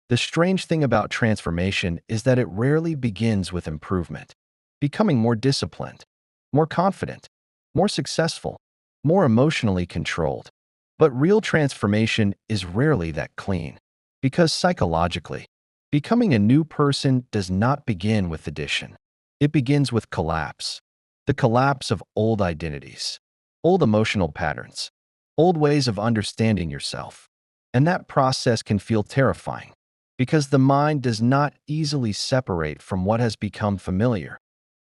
The strange thing about transformation is that it rarely begins with improvement, becoming more disciplined, more confident, more successful, more emotionally controlled. But real transformation is rarely that clean, because psychologically, becoming a new person does not begin with addition. It begins with collapse. The collapse of old identities, old emotional patterns, old ways of understanding yourself. And that process can feel terrifying, because the mind does not easily separate from what has become familiar,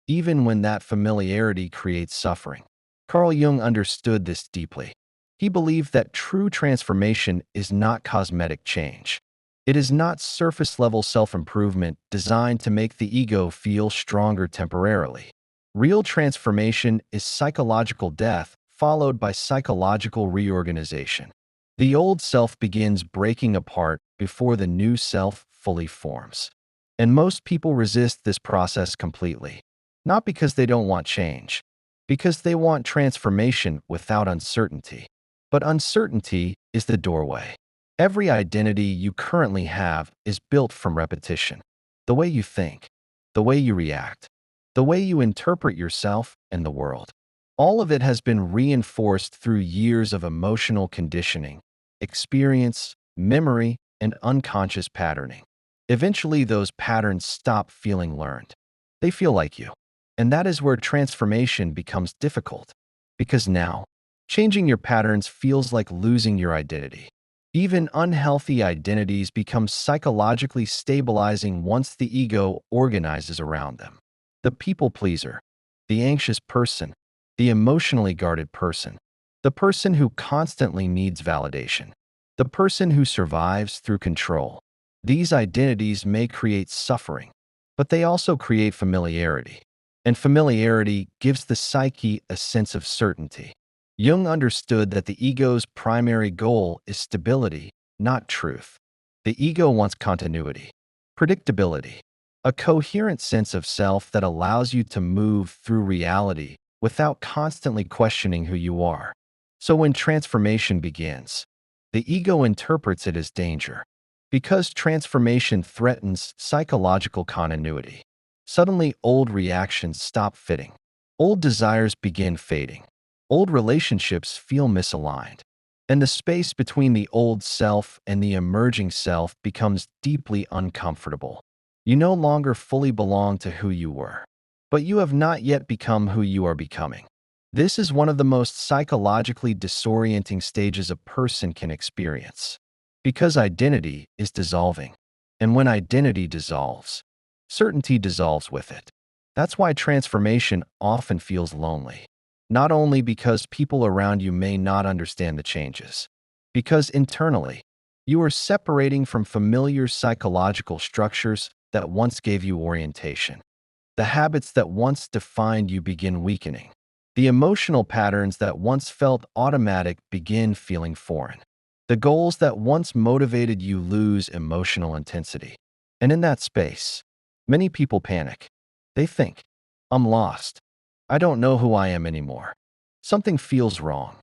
even when that familiarity creates suffering. Carl Jung understood this deeply. He believed that true transformation is not cosmetic change. It is not surface-level self-improvement designed to make the ego feel stronger temporarily. Real transformation is psychological death followed by psychological reorganization. The old self begins breaking apart before the new self fully forms. And most people resist this process completely, not because they don't want change, because they want transformation without uncertainty. But uncertainty is the doorway. Every identity you currently have is built from repetition. The way you think, the way you react, the way you interpret yourself and the world. All of it has been reinforced through years of emotional conditioning, experience, memory, and unconscious patterning. Eventually, those patterns stop feeling learned. They feel like you. And that is where transformation becomes difficult. Because now, changing your patterns feels like losing your identity. Even unhealthy identities become psychologically stabilizing once the ego organizes around them. The people pleaser, the anxious person, the emotionally guarded person, the person who constantly needs validation, the person who survives through control. These identities may create suffering, but they also create familiarity. And familiarity gives the psyche a sense of certainty. Jung understood that the ego's primary goal is stability, not truth. The ego wants continuity, predictability, a coherent sense of self that allows you to move through reality without constantly questioning who you are. So when transformation begins, the ego interprets it as danger, because transformation threatens psychological continuity. Suddenly, old reactions stop fitting. Old desires begin fading. Old relationships feel misaligned. And the space between the old self and the emerging self becomes deeply uncomfortable. You no longer fully belong to who you were, but you have not yet become who you are becoming. This is one of the most psychologically disorienting stages a person can experience, because identity is dissolving. And when identity dissolves, certainty dissolves with it. That's why transformation often feels lonely. Not only because people around you may not understand the changes, because internally, you are separating from familiar psychological structures that once gave you orientation. The habits that once defined you begin weakening. The emotional patterns that once felt automatic begin feeling foreign. The goals that once motivated you lose emotional intensity. And in that space, many people panic. They think, I'm lost. I don't know who I am anymore. Something feels wrong.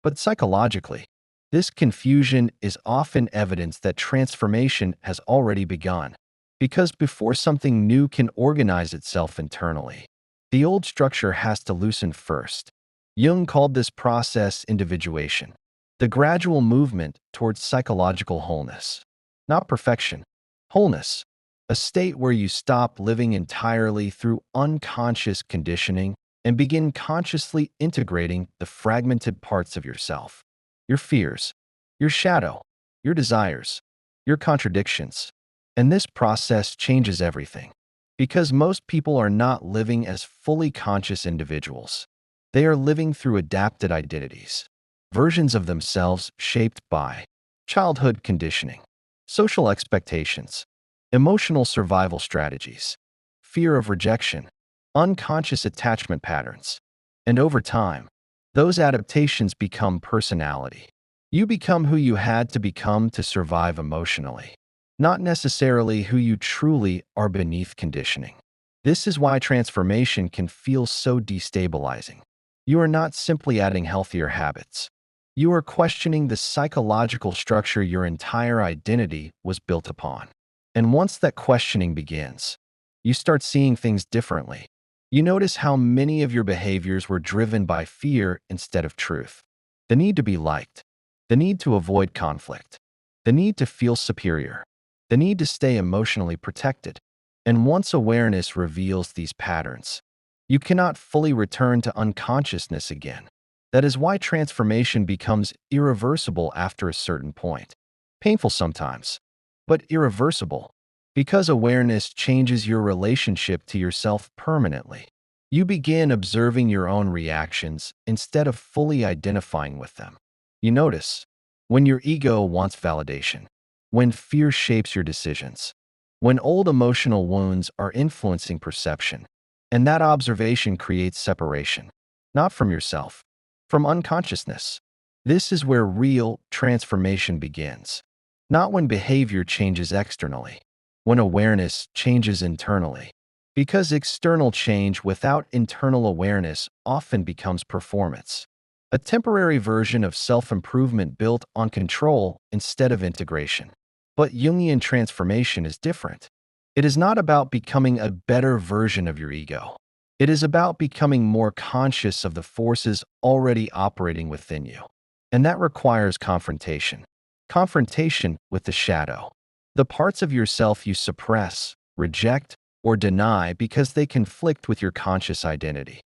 But psychologically, this confusion is often evidence that transformation has already begun. Because before something new can organize itself internally, the old structure has to loosen first. Jung called this process individuation, the gradual movement towards psychological wholeness. Not perfection, wholeness, a state where you stop living entirely through unconscious conditioning and begin consciously integrating the fragmented parts of yourself. Your fears, your shadow, your desires, your contradictions. And this process changes everything. Because most people are not living as fully conscious individuals. They are living through adapted identities, versions of themselves shaped by childhood conditioning, social expectations, emotional survival strategies, fear of rejection, unconscious attachment patterns. And over time, those adaptations become personality. You become who you had to become to survive emotionally, not necessarily who you truly are beneath conditioning. This is why transformation can feel so destabilizing. You are not simply adding healthier habits. You are questioning the psychological structure your entire identity was built upon. And once that questioning begins, you start seeing things differently. You notice how many of your behaviors were driven by fear instead of truth. The need to be liked, the need to avoid conflict, the need to feel superior, the need to stay emotionally protected. And once awareness reveals these patterns, you cannot fully return to unconsciousness again. That is why transformation becomes irreversible after a certain point. Painful sometimes, but irreversible, because awareness changes your relationship to yourself permanently. You begin observing your own reactions instead of fully identifying with them. You notice when your ego wants validation, when fear shapes your decisions, when old emotional wounds are influencing perception, and that observation creates separation, not from yourself, from unconsciousness. This is where real transformation begins, not when behavior changes externally, when awareness changes internally. Because external change without internal awareness often becomes performance, a temporary version of self-improvement built on control instead of integration. But Jungian transformation is different. It is not about becoming a better version of your ego. It is about becoming more conscious of the forces already operating within you. And that requires confrontation. Confrontation with the shadow. The parts of yourself you suppress, reject, or deny because they conflict with your conscious identity.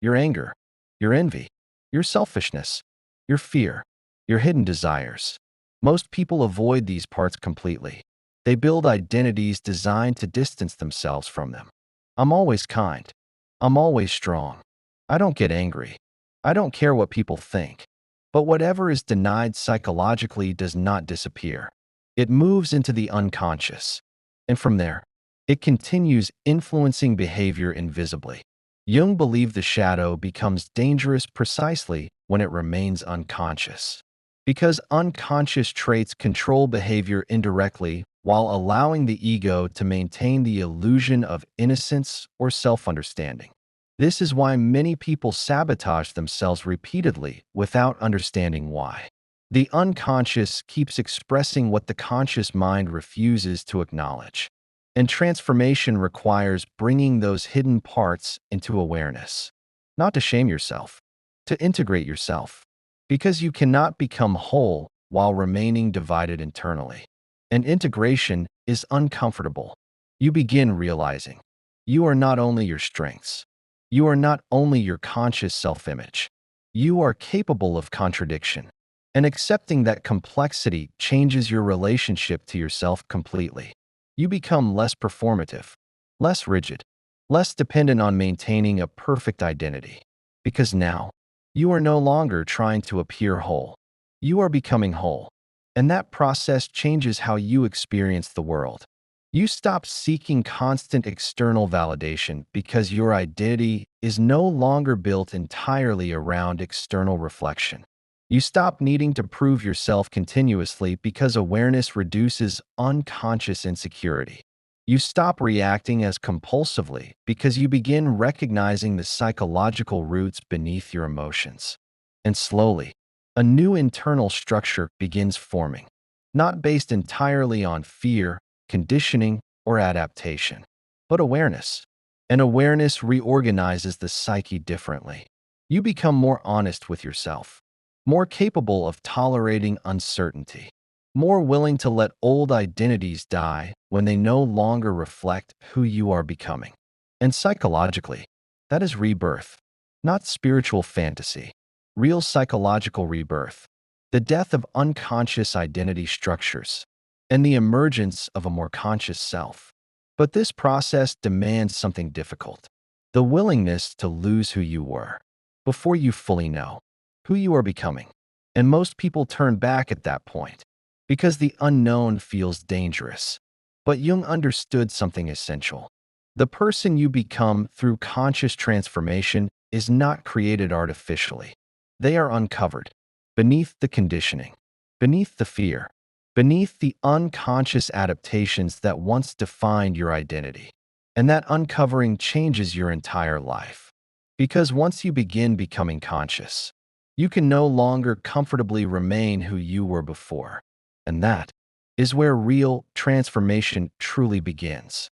Your anger, your envy, your selfishness, your fear, your hidden desires. Most people avoid these parts completely. They build identities designed to distance themselves from them. I'm always kind. I'm always strong. I don't get angry. I don't care what people think. But whatever is denied psychologically does not disappear. It moves into the unconscious. And from there, it continues influencing behavior invisibly. Jung believed the shadow becomes dangerous precisely when it remains unconscious. Because unconscious traits control behavior indirectly while allowing the ego to maintain the illusion of innocence or self-understanding. This is why many people sabotage themselves repeatedly without understanding why. The unconscious keeps expressing what the conscious mind refuses to acknowledge. And transformation requires bringing those hidden parts into awareness. Not to shame yourself, to integrate yourself. Because you cannot become whole while remaining divided internally. And integration is uncomfortable. You begin realizing you are not only your strengths, you are not only your conscious self-image. You are capable of contradiction. And accepting that complexity changes your relationship to yourself completely. You become less performative, less rigid, less dependent on maintaining a perfect identity. Because now, you are no longer trying to appear whole. You are becoming whole. And that process changes how you experience the world. You stop seeking constant external validation because your identity is no longer built entirely around external reflection. You stop needing to prove yourself continuously because awareness reduces unconscious insecurity. You stop reacting as compulsively because you begin recognizing the psychological roots beneath your emotions. And slowly, a new internal structure begins forming, not based entirely on fear, conditioning, or adaptation, but awareness. And awareness reorganizes the psyche differently. You become more honest with yourself, more capable of tolerating uncertainty, more willing to let old identities die when they no longer reflect who you are becoming. And psychologically, that is rebirth, not spiritual fantasy, real psychological rebirth, the death of unconscious identity structures, and the emergence of a more conscious self. But this process demands something difficult, the willingness to lose who you were before you fully know who you are becoming. And most people turn back at that point because the unknown feels dangerous. But Jung understood something essential. The person you become through conscious transformation is not created artificially. They are uncovered beneath the conditioning, beneath the fear, beneath the unconscious adaptations that once defined your identity. And that uncovering changes your entire life. Because once you begin becoming conscious, you can no longer comfortably remain who you were before. And that is where real transformation truly begins.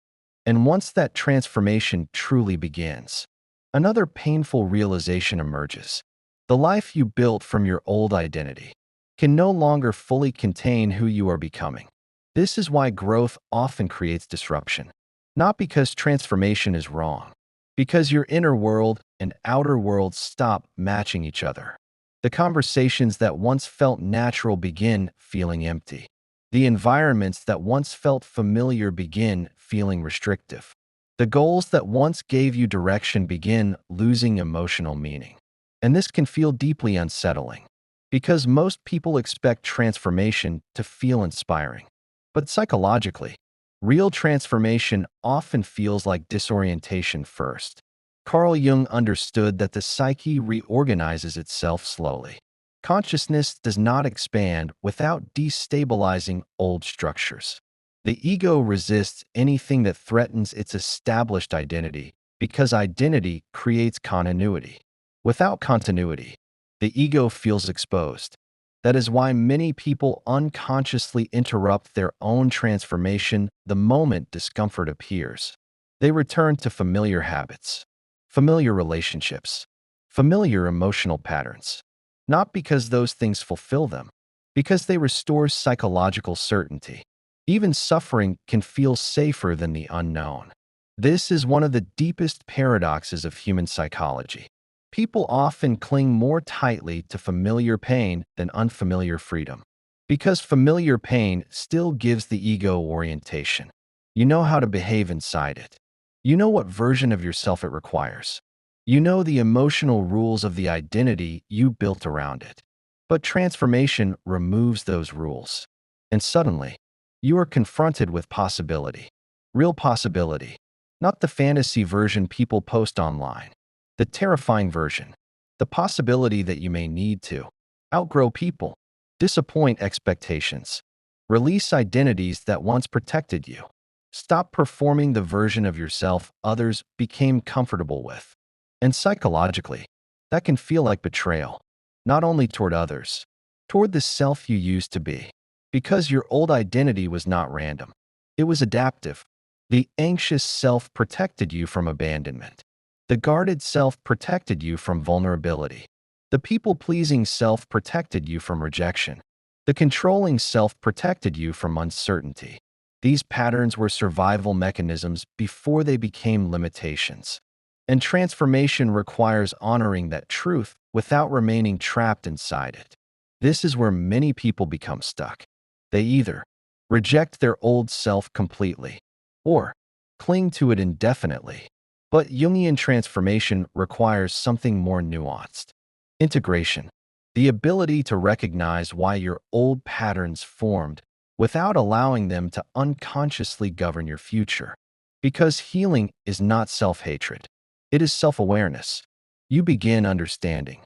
And once that transformation truly begins, another painful realization emerges. The life you built from your old identity can no longer fully contain who you are becoming. This is why growth often creates disruption. Not because transformation is wrong, because your inner world and outer world stop matching each other. The conversations that once felt natural begin feeling empty. The environments that once felt familiar begin feeling restrictive. The goals that once gave you direction begin losing emotional meaning. And this can feel deeply unsettling, because most people expect transformation to feel inspiring. But psychologically, real transformation often feels like disorientation first. Carl Jung understood that the psyche reorganizes itself slowly. Consciousness does not expand without destabilizing old structures. The ego resists anything that threatens its established identity because identity creates continuity. Without continuity, the ego feels exposed. That is why many people unconsciously interrupt their own transformation the moment discomfort appears. They return to familiar habits, familiar relationships, familiar emotional patterns. Not because those things fulfill them, because they restore psychological certainty. Even suffering can feel safer than the unknown. This is one of the deepest paradoxes of human psychology. People often cling more tightly to familiar pain than unfamiliar freedom, because familiar pain still gives the ego orientation. You know how to behave inside it. You know what version of yourself it requires. You know the emotional rules of the identity you built around it. But transformation removes those rules. And suddenly, you are confronted with possibility. Real possibility. Not the fantasy version people post online. The terrifying version. The possibility that you may need to outgrow people, disappoint expectations, release identities that once protected you. Stop performing the version of yourself others became comfortable with. And psychologically, that can feel like betrayal, not only toward others, toward the self you used to be. Because your old identity was not random. It was adaptive. The anxious self protected you from abandonment. The guarded self protected you from vulnerability. The people-pleasing self protected you from rejection. The controlling self protected you from uncertainty. These patterns were survival mechanisms before they became limitations. And transformation requires honoring that truth without remaining trapped inside it. This is where many people become stuck. They either reject their old self completely or cling to it indefinitely. But Jungian transformation requires something more nuanced. Integration, the ability to recognize why your old patterns formed without allowing them to unconsciously govern your future. Because healing is not self-hatred. It is self-awareness. You begin understanding.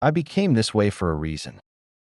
I became this way for a reason.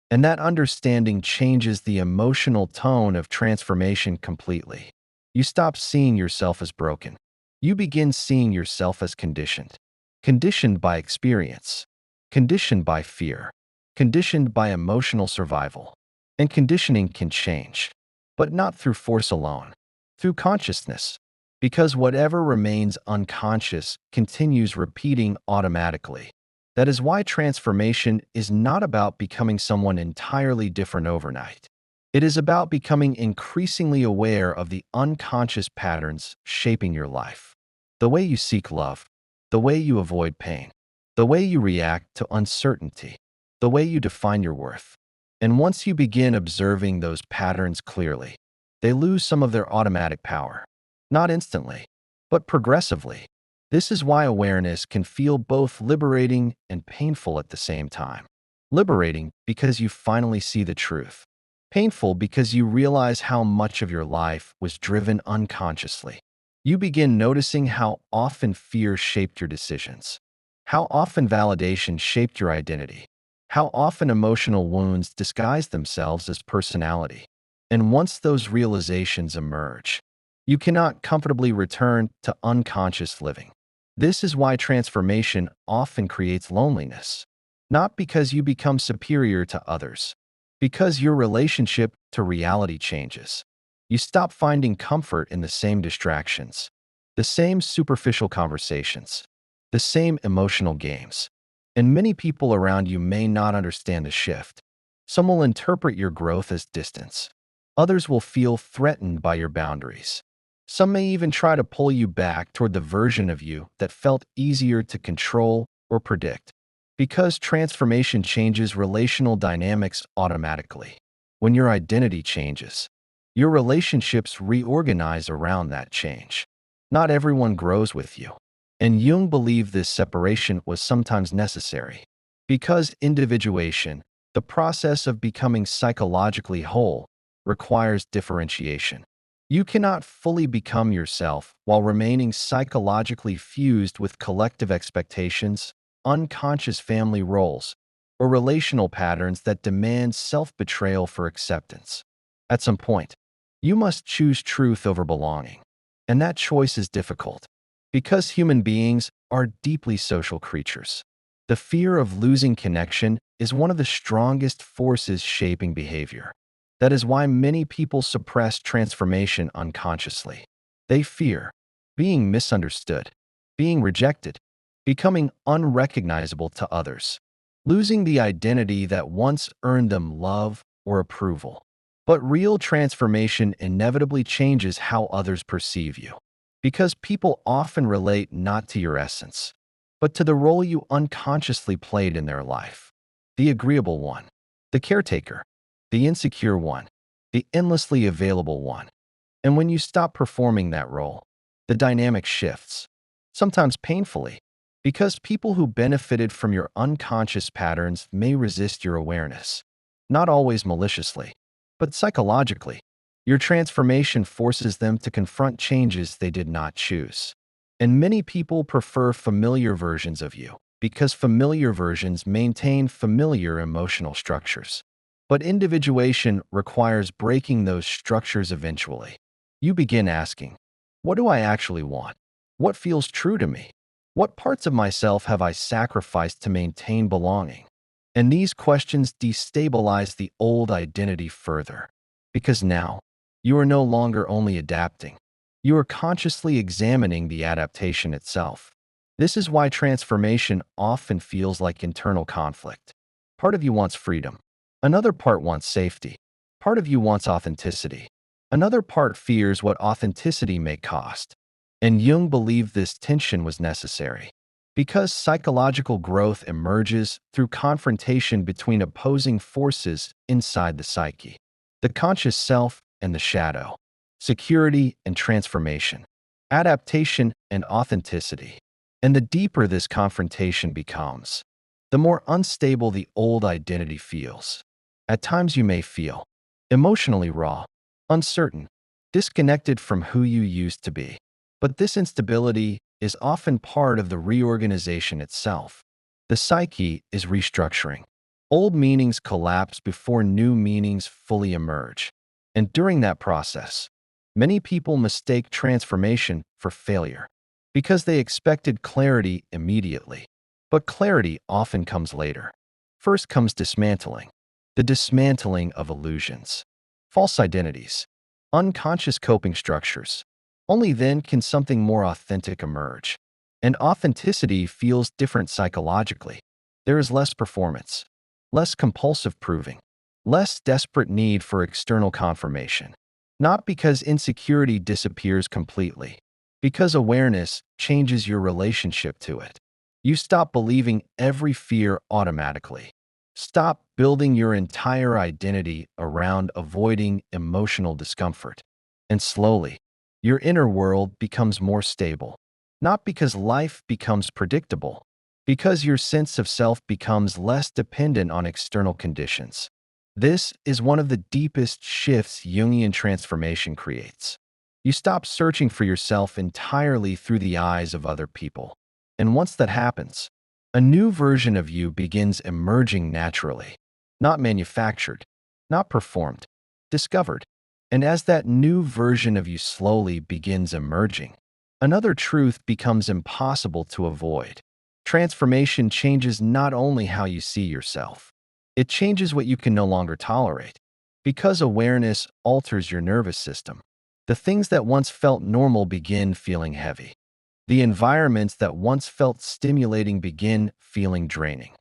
And that understanding changes the emotional tone of transformation completely. You stop seeing yourself as broken. You begin seeing yourself as conditioned. Conditioned by experience. Conditioned by fear. Conditioned by emotional survival. And conditioning can change. But not through force alone. Through consciousness. Because whatever remains unconscious continues repeating automatically. That is why transformation is not about becoming someone entirely different overnight. It is about becoming increasingly aware of the unconscious patterns shaping your life. The way you seek love, the way you avoid pain, the way you react to uncertainty, the way you define your worth. And once you begin observing those patterns clearly, they lose some of their automatic power. Not instantly, but progressively. This is why awareness can feel both liberating and painful at the same time. Liberating because you finally see the truth. Painful because you realize how much of your life was driven unconsciously. You begin noticing how often fear shaped your decisions, how often validation shaped your identity, how often emotional wounds disguise themselves as personality. And once those realizations emerge, you cannot comfortably return to unconscious living. This is why transformation often creates loneliness. Not because you become superior to others, Because your relationship to reality changes. You stop finding comfort in the same distractions, the same superficial conversations, the same emotional games. And many people around you may not understand the shift. Some will interpret your growth as distance. Others will feel threatened by your boundaries. Some may even try to pull you back toward the version of you that felt easier to control or predict. Because transformation changes relational dynamics automatically. When your identity changes, your relationships reorganize around that change. Not everyone grows with you, and Jung believed this separation was sometimes necessary. Because individuation, the process of becoming psychologically whole, requires differentiation. You cannot fully become yourself while remaining psychologically fused with collective expectations, unconscious family roles, or relational patterns that demand self-betrayal for acceptance. At some point, you must choose truth over belonging, and that choice is difficult because human beings are deeply social creatures. The fear of losing connection is one of the strongest forces shaping behavior. That is why many people suppress transformation unconsciously. They fear being misunderstood, being rejected, becoming unrecognizable to others, losing the identity that once earned them love or approval. But real transformation inevitably changes how others perceive you, because people often relate not to your essence, but to the role you unconsciously played in their life. The agreeable one, the caretaker, the insecure one, the endlessly available one. And when you stop performing that role, the dynamic shifts, sometimes painfully, because people who benefited from your unconscious patterns may resist your awareness, not always maliciously, but psychologically. Your transformation forces them to confront changes they did not choose. And many people prefer familiar versions of you because familiar versions maintain familiar emotional structures. But individuation requires breaking those structures eventually. You begin asking, what do I actually want? What feels true to me? What parts of myself have I sacrificed to maintain belonging? And these questions destabilize the old identity further, because now you are no longer only adapting, you are consciously examining the adaptation itself. This is why transformation often feels like internal conflict. Part of you wants freedom. Another part wants safety. Part of you wants authenticity. Another part fears what authenticity may cost. And Jung believed this tension was necessary because psychological growth emerges through confrontation between opposing forces inside the psyche: the conscious self and the shadow, security and transformation, adaptation and authenticity. And the deeper this confrontation becomes, the more unstable the old identity feels. At times you may feel emotionally raw, uncertain, disconnected from who you used to be. But this instability is often part of the reorganization itself. The psyche is restructuring. Old meanings collapse before new meanings fully emerge. And during that process, many people mistake transformation for failure because they expected clarity immediately. But clarity often comes later. First comes dismantling, the dismantling of illusions, false identities, unconscious coping structures. Only then can something more authentic emerge. And authenticity feels different psychologically. There is less performance, less compulsive proving, less desperate need for external confirmation. Not because insecurity disappears completely, because awareness changes your relationship to it. You stop believing every fear automatically. Stop building your entire identity around avoiding emotional discomfort. And slowly, your inner world becomes more stable. Not because life becomes predictable, because your sense of self becomes less dependent on external conditions. This is one of the deepest shifts Jungian transformation creates. You stop searching for yourself entirely through the eyes of other people. And once that happens, a new version of you begins emerging naturally, not manufactured, not performed, discovered. And as that new version of you slowly begins emerging, another truth becomes impossible to avoid. Transformation changes not only how you see yourself, It changes what you can no longer tolerate. Because awareness alters your nervous system, the things that once felt normal begin feeling heavy. The environments that once felt stimulating begin feeling draining.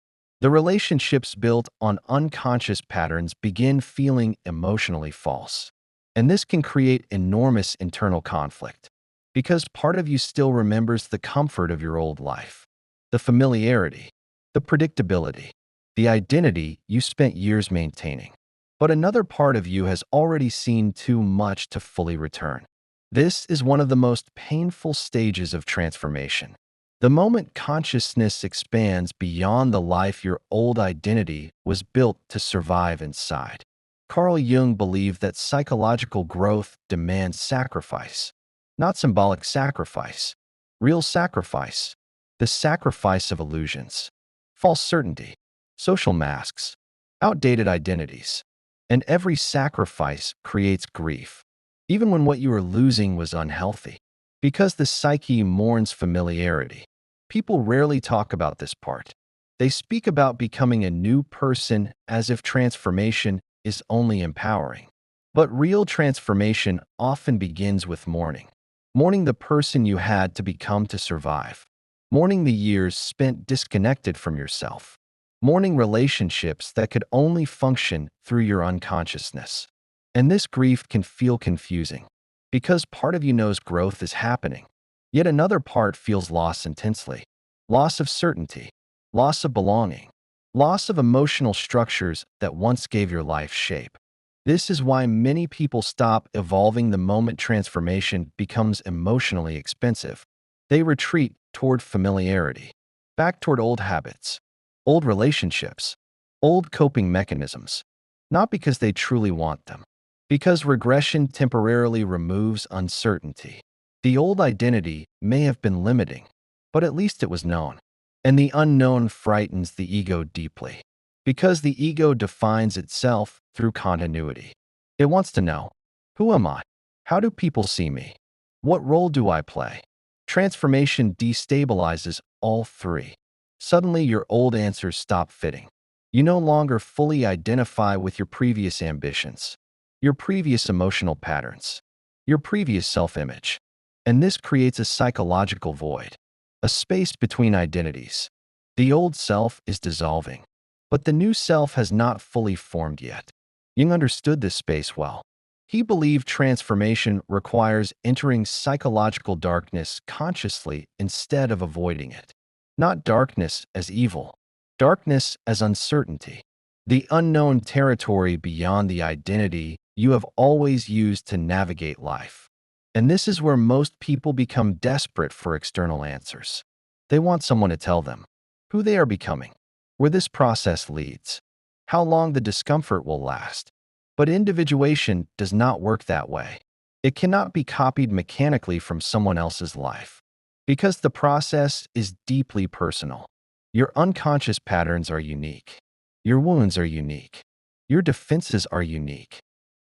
The relationships built on unconscious patterns begin feeling emotionally false. And this can create enormous internal conflict, because part of you still remembers the comfort of your old life, the familiarity, the predictability, the identity you spent years maintaining. But another part of you has already seen too much to fully return. This is one of the most painful stages of transformation. The moment consciousness expands beyond the life your old identity was built to survive inside. Carl Jung believed that psychological growth demands sacrifice, not symbolic sacrifice, real sacrifice, the sacrifice of illusions, false certainty, social masks, outdated identities. And every sacrifice creates grief, even when what you are losing was unhealthy. Because the psyche mourns familiarity, people rarely talk about this part. They speak about becoming a new person as if transformation is only empowering. But real transformation often begins with mourning. Mourning the person you had to become to survive. Mourning the years spent disconnected from yourself. Mourning relationships that could only function through your unconsciousness. And this grief can feel confusing, because part of you knows growth is happening, yet another part feels loss intensely. Loss of certainty, loss of belonging, loss of emotional structures that once gave your life shape. This is why many people stop evolving the moment transformation becomes emotionally expensive. They retreat toward familiarity, back toward old habits, old relationships, old coping mechanisms, not because they truly want them, because regression temporarily removes uncertainty. The old identity may have been limiting, but at least it was known. And the unknown frightens the ego deeply, because the ego defines itself through continuity. It wants to know, who am I? How do people see me? What role do I play? Transformation destabilizes all three. Suddenly, your old answers stop fitting. You no longer fully identify with your previous ambitions, your previous emotional patterns, your previous self-image. And this creates a psychological void, a space between identities. The old self is dissolving, but the new self has not fully formed yet. Jung understood this space well. He believed transformation requires entering psychological darkness consciously instead of avoiding it. Not darkness as evil, darkness as uncertainty, the unknown territory beyond the identity you have always used to navigate life. And this is where most people become desperate for external answers. They want someone to tell them who they are becoming, where this process leads, how long the discomfort will last. But individuation does not work that way. It cannot be copied mechanically from someone else's life, because the process is deeply personal. Your unconscious patterns are unique. Your wounds are unique. Your defenses are unique.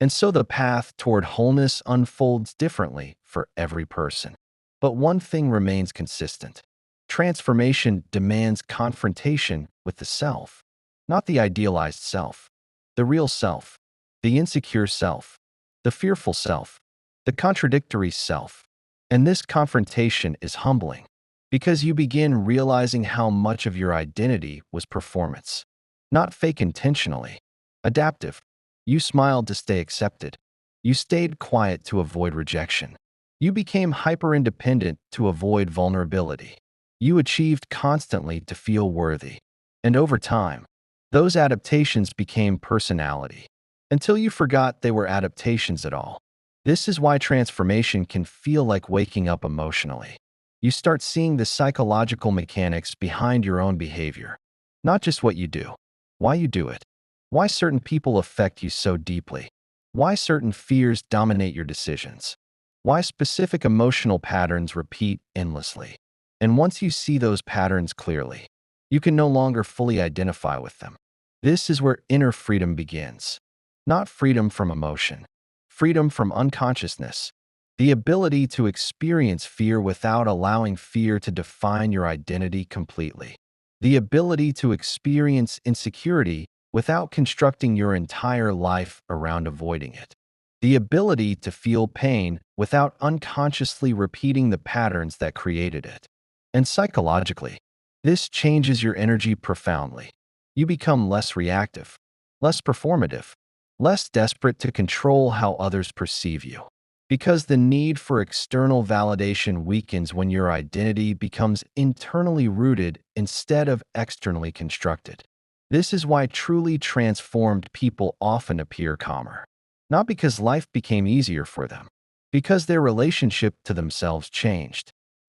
And so the path toward wholeness unfolds differently for every person. But one thing remains consistent. Transformation demands confrontation with the self, not the idealized self, the real self, the insecure self, the fearful self, the contradictory self. And this confrontation is humbling, because you begin realizing how much of your identity was performance, not fake intentionally, adaptive. You smiled to stay accepted. You stayed quiet to avoid rejection. You became hyper-independent to avoid vulnerability. You achieved constantly to feel worthy. And over time, those adaptations became personality, until you forgot they were adaptations at all. This is why transformation can feel like waking up emotionally. You start seeing the psychological mechanics behind your own behavior, not just what you do, why you do it, why certain people affect you so deeply, why certain fears dominate your decisions, why specific emotional patterns repeat endlessly. And once you see those patterns clearly, you can no longer fully identify with them. This is where inner freedom begins. Not freedom from emotion, freedom from unconsciousness. The ability to experience fear without allowing fear to define your identity completely. The ability to experience insecurity without constructing your entire life around avoiding it. The ability to feel pain without unconsciously repeating the patterns that created it. And psychologically, this changes your energy profoundly. You become less reactive, less performative, less desperate to control how others perceive you. Because the need for external validation weakens when your identity becomes internally rooted instead of externally constructed. This is why truly transformed people often appear calmer. Not because life became easier for them, because their relationship to themselves changed.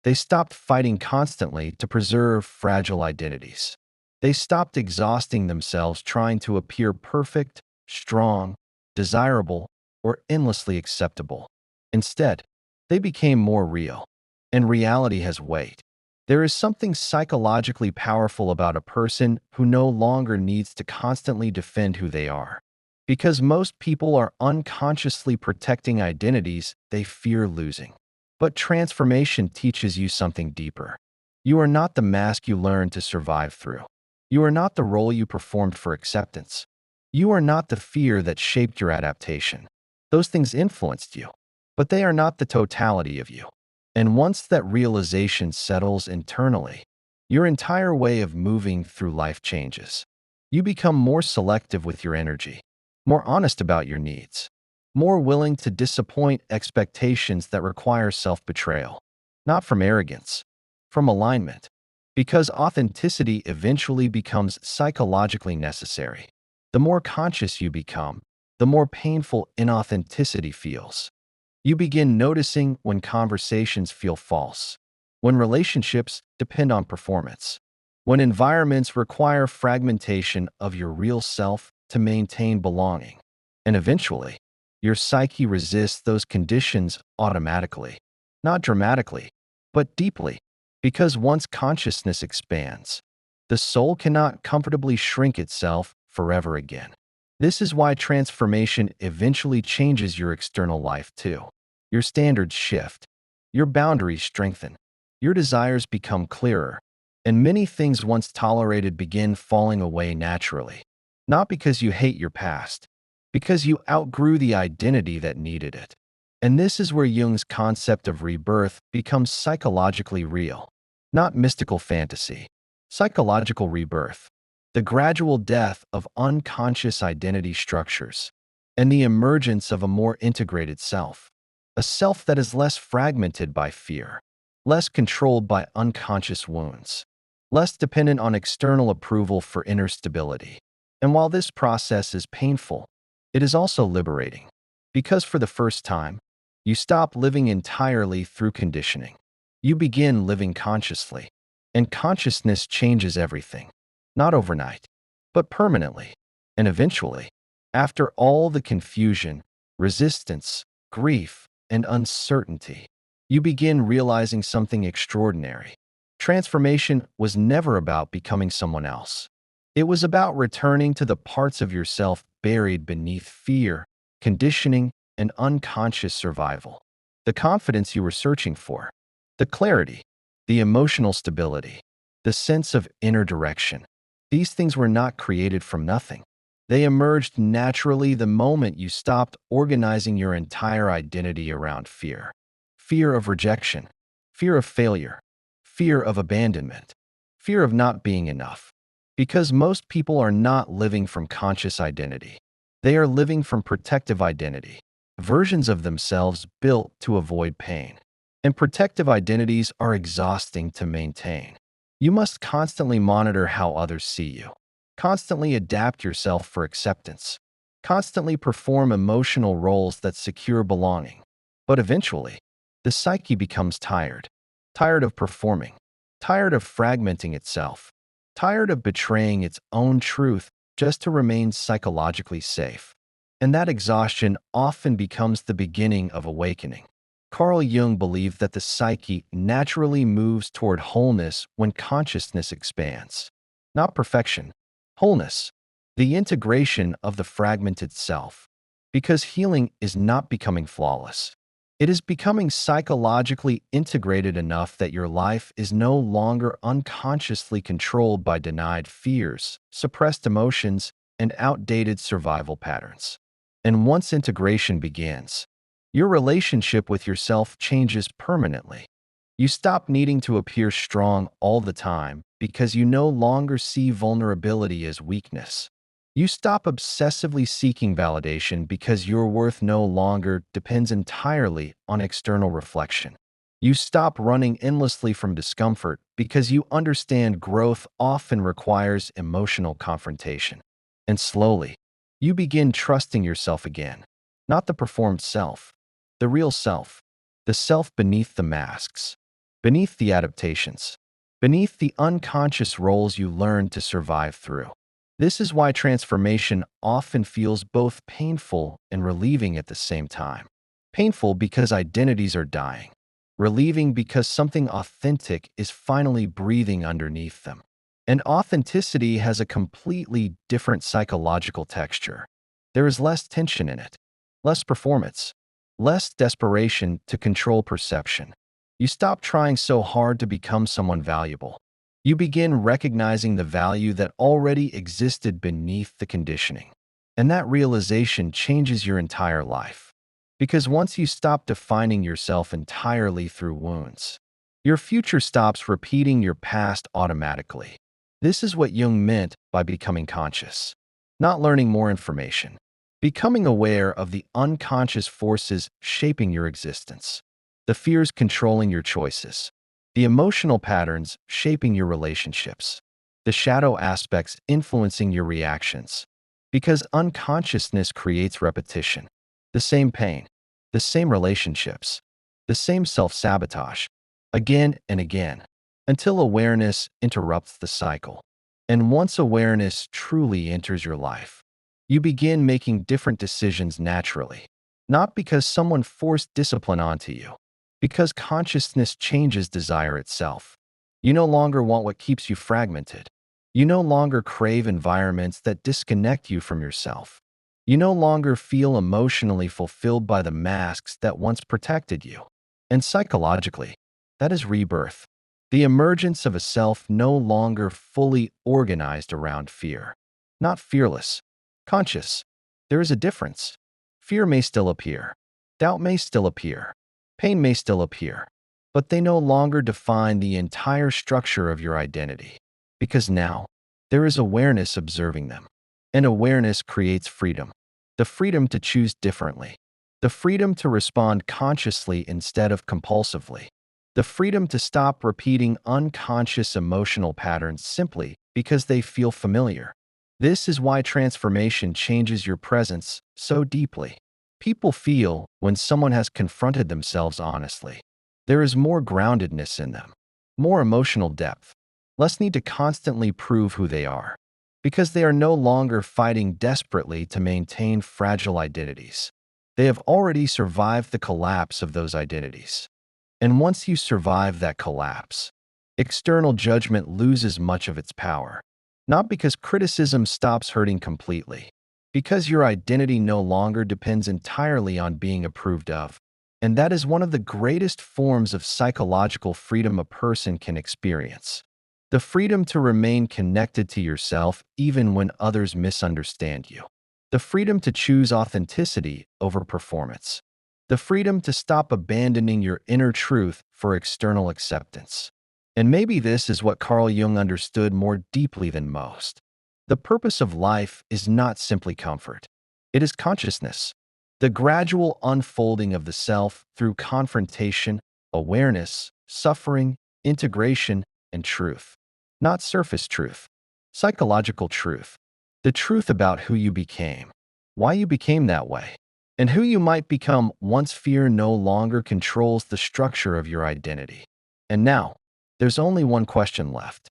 They stopped fighting constantly to preserve fragile identities. They stopped exhausting themselves trying to appear perfect, strong, desirable, or endlessly acceptable. Instead, they became more real. And reality has weight. There is something psychologically powerful about a person who no longer needs to constantly defend who they are. Because most people are unconsciously protecting identities they fear losing. But transformation teaches you something deeper. You are not the mask you learned to survive through. You are not the role you performed for acceptance. You are not the fear that shaped your adaptation. Those things influenced you, but they are not the totality of you. And once that realization settles internally, your entire way of moving through life changes. You become more selective with your energy, more honest about your needs, more willing to disappoint expectations that require self-betrayal, not from arrogance, from alignment, because authenticity eventually becomes psychologically necessary. The more conscious you become, the more painful inauthenticity feels. You begin noticing when conversations feel false, when relationships depend on performance, when environments require fragmentation of your real self to maintain belonging. And eventually, your psyche resists those conditions automatically, not dramatically, but deeply, because once consciousness expands, the soul cannot comfortably shrink itself forever again. This is why transformation eventually changes your external life too. Your standards shift, your boundaries strengthen, your desires become clearer, and many things once tolerated begin falling away naturally. Not because you hate your past, because you outgrew the identity that needed it. And this is where Jung's concept of rebirth becomes psychologically real, not mystical fantasy. Psychological rebirth, the gradual death of unconscious identity structures, and the emergence of a more integrated self. A self that is less fragmented by fear, less controlled by unconscious wounds, less dependent on external approval for inner stability. And while this process is painful, it is also liberating, because for the first time, you stop living entirely through conditioning. You begin living consciously, and consciousness changes everything, not overnight, but permanently. And eventually, after all the confusion, resistance, grief, and uncertainty, you begin realizing something extraordinary. Transformation was never about becoming someone else. It was about returning to the parts of yourself buried beneath fear, conditioning, and unconscious survival. The confidence you were searching for, the clarity, the emotional stability, the sense of inner direction. These things were not created from nothing. They emerged naturally the moment you stopped organizing your entire identity around fear. Fear of rejection, fear of failure, fear of abandonment, fear of not being enough. Because most people are not living from conscious identity. They are living from protective identity, versions of themselves built to avoid pain. And protective identities are exhausting to maintain. You must constantly monitor how others see you. Constantly adapt yourself for acceptance. Constantly perform emotional roles that secure belonging. But eventually, the psyche becomes tired. Tired of performing. Tired of fragmenting itself. Tired of betraying its own truth just to remain psychologically safe. And that exhaustion often becomes the beginning of awakening. Carl Jung believed that the psyche naturally moves toward wholeness when consciousness expands. Not perfection, wholeness, the integration of the fragmented self. Because healing is not becoming flawless. It is becoming psychologically integrated enough that your life is no longer unconsciously controlled by denied fears, suppressed emotions, and outdated survival patterns. And once integration begins, your relationship with yourself changes permanently. You stop needing to appear strong all the time because you no longer see vulnerability as weakness. You stop obsessively seeking validation because your worth no longer depends entirely on external reflection. You stop running endlessly from discomfort because you understand growth often requires emotional confrontation. And slowly, you begin trusting yourself again, not the performed self, the real self, the self beneath the masks, beneath the adaptations, beneath the unconscious roles you learned to survive through. This is why transformation often feels both painful and relieving at the same time. Painful because identities are dying, relieving because something authentic is finally breathing underneath them. And authenticity has a completely different psychological texture. There is less tension in it, less performance, less desperation to control perception. You stop trying so hard to become someone valuable. You begin recognizing the value that already existed beneath the conditioning. And that realization changes your entire life. Because once you stop defining yourself entirely through wounds, your future stops repeating your past automatically. This is what Jung meant by becoming conscious. Not learning more information. Becoming aware of the unconscious forces shaping your existence. The fears controlling your choices. The emotional patterns shaping your relationships. The shadow aspects influencing your reactions. Because unconsciousness creates repetition. The same pain. The same relationships. The same self-sabotage. Again and again. Until awareness interrupts the cycle. And once awareness truly enters your life, you begin making different decisions naturally. Not because someone forced discipline onto you, because consciousness changes desire itself. You no longer want what keeps you fragmented. You no longer crave environments that disconnect you from yourself. You no longer feel emotionally fulfilled by the masks that once protected you. And psychologically, that is rebirth. The emergence of a self no longer fully organized around fear. Not fearless, conscious. There is a difference. Fear may still appear. Doubt may still appear. Pain may still appear. But they no longer define the entire structure of your identity. Because now, there is awareness observing them. And awareness creates freedom. The freedom to choose differently. The freedom to respond consciously instead of compulsively. The freedom to stop repeating unconscious emotional patterns simply because they feel familiar. This is why transformation changes your presence so deeply. People feel when someone has confronted themselves honestly. There is more groundedness in them, more emotional depth, less need to constantly prove who they are, because they are no longer fighting desperately to maintain fragile identities. They have already survived the collapse of those identities. And once you survive that collapse, external judgment loses much of its power. Not because criticism stops hurting completely, because your identity no longer depends entirely on being approved of. And that is one of the greatest forms of psychological freedom a person can experience. The freedom to remain connected to yourself even when others misunderstand you. The freedom to choose authenticity over performance. The freedom to stop abandoning your inner truth for external acceptance. And maybe this is what Carl Jung understood more deeply than most. The purpose of life is not simply comfort. It is consciousness. The gradual unfolding of the self through confrontation, awareness, suffering, integration, and truth. Not surface truth. Psychological truth. The truth about who you became, why you became that way, and who you might become once fear no longer controls the structure of your identity. And now, there's only one question left.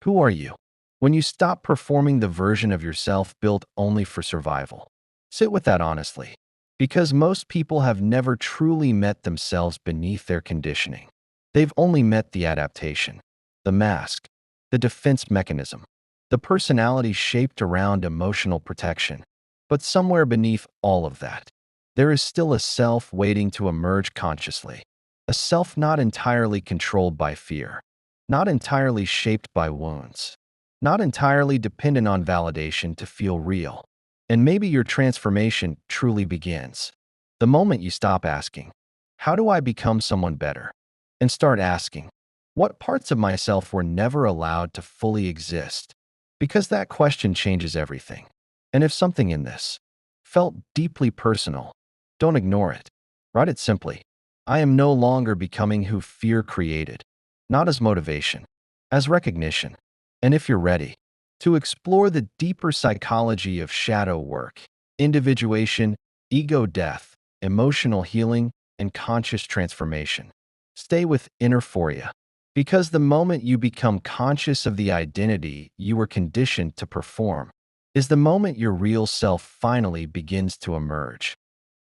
Who are you? When you stop performing the version of yourself built only for survival. Sit with that honestly, because most people have never truly met themselves beneath their conditioning. They've only met the adaptation, the mask, the defense mechanism, the personality shaped around emotional protection. But somewhere beneath all of that, there is still a self waiting to emerge consciously. A self not entirely controlled by fear, not entirely shaped by wounds, not entirely dependent on validation to feel real. And maybe your transformation truly begins the moment you stop asking, "How do I become someone better?" and start asking, "What parts of myself were never allowed to fully exist?" Because that question changes everything. And if something in this felt deeply personal, don't ignore it. Write it simply. I am no longer becoming who fear created, not as motivation, as recognition. And if you're ready to explore the deeper psychology of shadow work, individuation, ego death, emotional healing, and conscious transformation, stay with inner Phoria. Because the moment you become conscious of the identity you were conditioned to perform is the moment your real self finally begins to emerge.